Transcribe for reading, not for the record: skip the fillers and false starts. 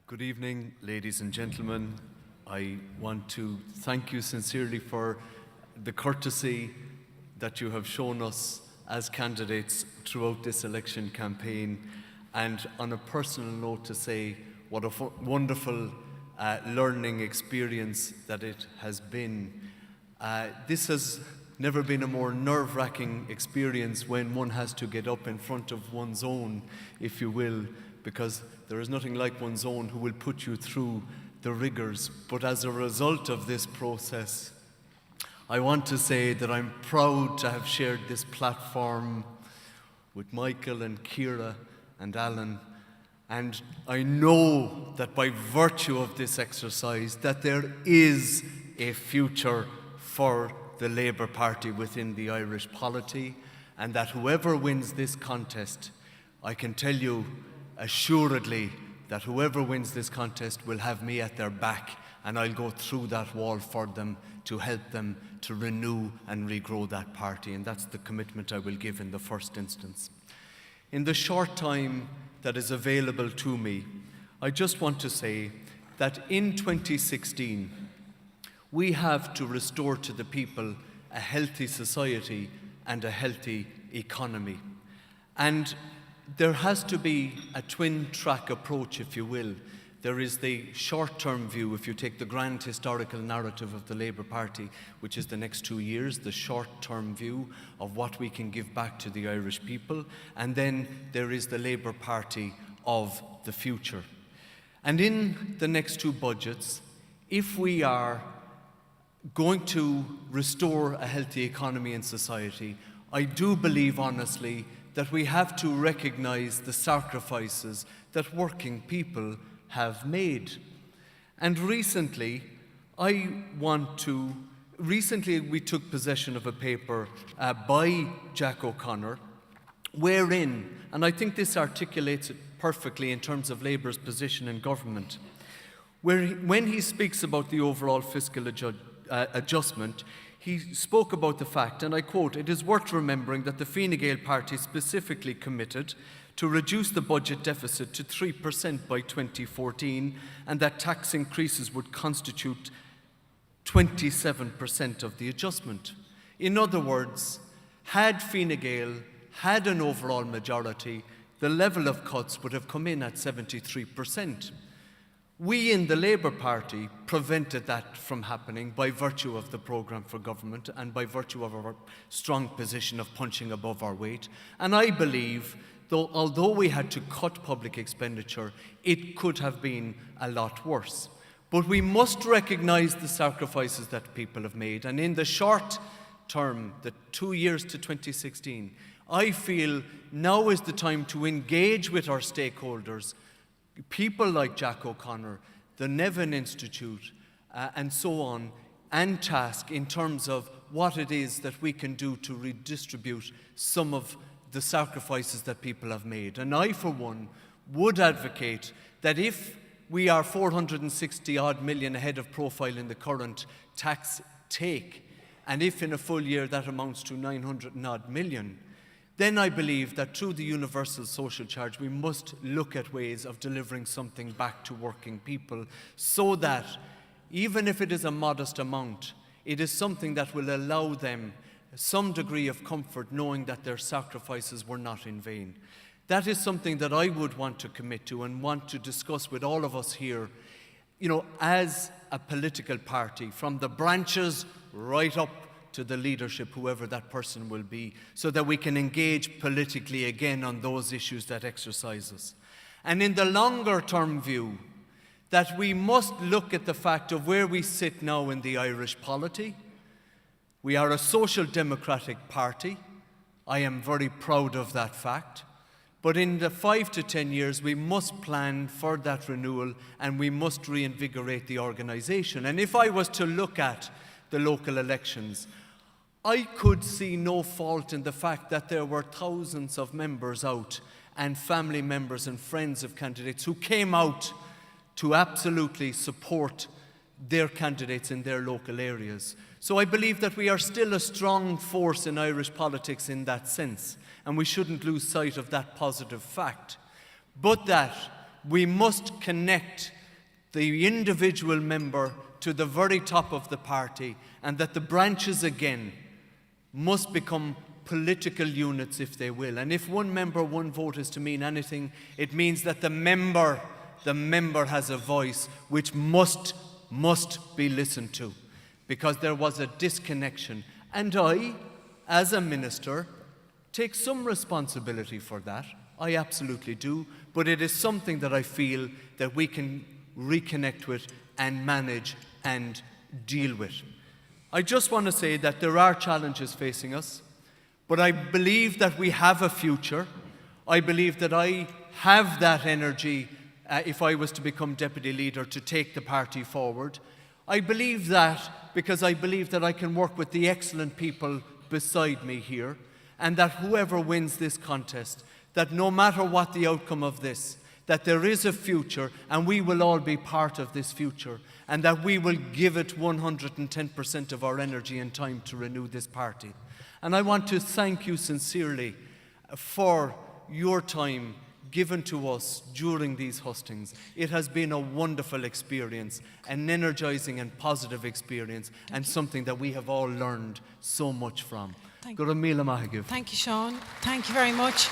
Good evening, ladies and gentlemen. I want to thank you sincerely for the courtesy that you have shown us as candidates throughout this election campaign, and on a personal note to say what a wonderful learning experience that it has been. This has never been a more nerve-wracking experience when one has to get up in front of one's own, if you will, because there is nothing like one's own who will put you through the rigors. But as a result of this process, I want to say that I'm proud to have shared this platform with Michael and Ciara and Alan, and I know that by virtue of this exercise that there is a future for the Labour Party within the Irish polity, and that whoever wins this contest, I can tell you assuredly that whoever wins this contest will have me at their back, and I'll go through that wall for them to help them to renew and regrow that party, and that's the commitment I will give in the first instance. In the short time that is available to me, I just want to say that in 2016, we have to restore to the people a healthy society and a healthy economy. And there has to be a twin-track approach, if you will. There is the short-term view, if you take the grand historical narrative of the Labour Party, which is the next 2 years, the short-term view of what we can give back to the Irish people. And then there is the Labour Party of the future. And in the next two budgets, if we are going to restore a healthy economy and society, I do believe honestly that we have to recognize the sacrifices that working people have made. And recently we took possession of a paper by Jack O'Connor, wherein, and I think this articulates it perfectly in terms of Labour's position in government, when he speaks about the overall fiscal adjustment, he spoke about the fact, and I quote, "It is worth remembering that the Fine Gael party specifically committed to reduce the budget deficit to 3% by 2014, and that tax increases would constitute 27% of the adjustment." In other words, had Fine Gael had an overall majority, the level of cuts would have come in at 73%. We in the Labour Party prevented that from happening by virtue of the programme for government and by virtue of our strong position of punching above our weight. And I believe, although we had to cut public expenditure, it could have been a lot worse. But we must recognise the sacrifices that people have made. And in the short term, the 2 years to 2016, I feel now is the time to engage with our stakeholders, people like Jack O'Connor, the Nevin Institute, and so on, and task in terms of what it is that we can do to redistribute some of the sacrifices that people have made. And I, for one, would advocate that if we are 460 odd million ahead of profile in the current tax take, and if in a full year that amounts to 900 and odd million, then I believe that through the universal social charge, we must look at ways of delivering something back to working people so that, even if it is a modest amount, it is something that will allow them some degree of comfort knowing that their sacrifices were not in vain. That is something that I would want to commit to and want to discuss with all of us here, as a political party, from the branches right up to the leadership, whoever that person will be, so that we can engage politically again on those issues that exercise us. And in the longer term view, that we must look at the fact of where we sit now in the Irish polity. We are a social democratic party. I am very proud of that fact. But in the 5 to 10 years, we must plan for that renewal and we must reinvigorate the organisation. And if I was to look at the local elections, I could see no fault in the fact that there were thousands of members out and family members and friends of candidates who came out to absolutely support their candidates in their local areas. So I believe that we are still a strong force in Irish politics in that sense, and we shouldn't lose sight of that positive fact. But that We must connect the individual member to the very top of the party, and that the branches again must become political units, if they will. And if one member, one vote is to mean anything, it means that the member has a voice which must be listened to, because there was a disconnection. And I, as a minister, take some responsibility for that. I absolutely do. But it is something that I feel that we can reconnect with and manage and deal with. I just want to say that there are challenges facing us, but I believe that we have a future. I believe that I have that energy, if I was to become deputy leader, to take the party forward. I believe that because I believe that I can work with the excellent people beside me here, and that whoever wins this contest, that no matter what the outcome of this, that there is a future and we will all be part of this future, and that we will give it 110% of our energy and time to renew this party. And I want to thank you sincerely for your time given to us during these hustings. It has been a wonderful experience, an energizing and positive experience, and something that we have all learned so much from. Thank you, Sean. Thank you very much.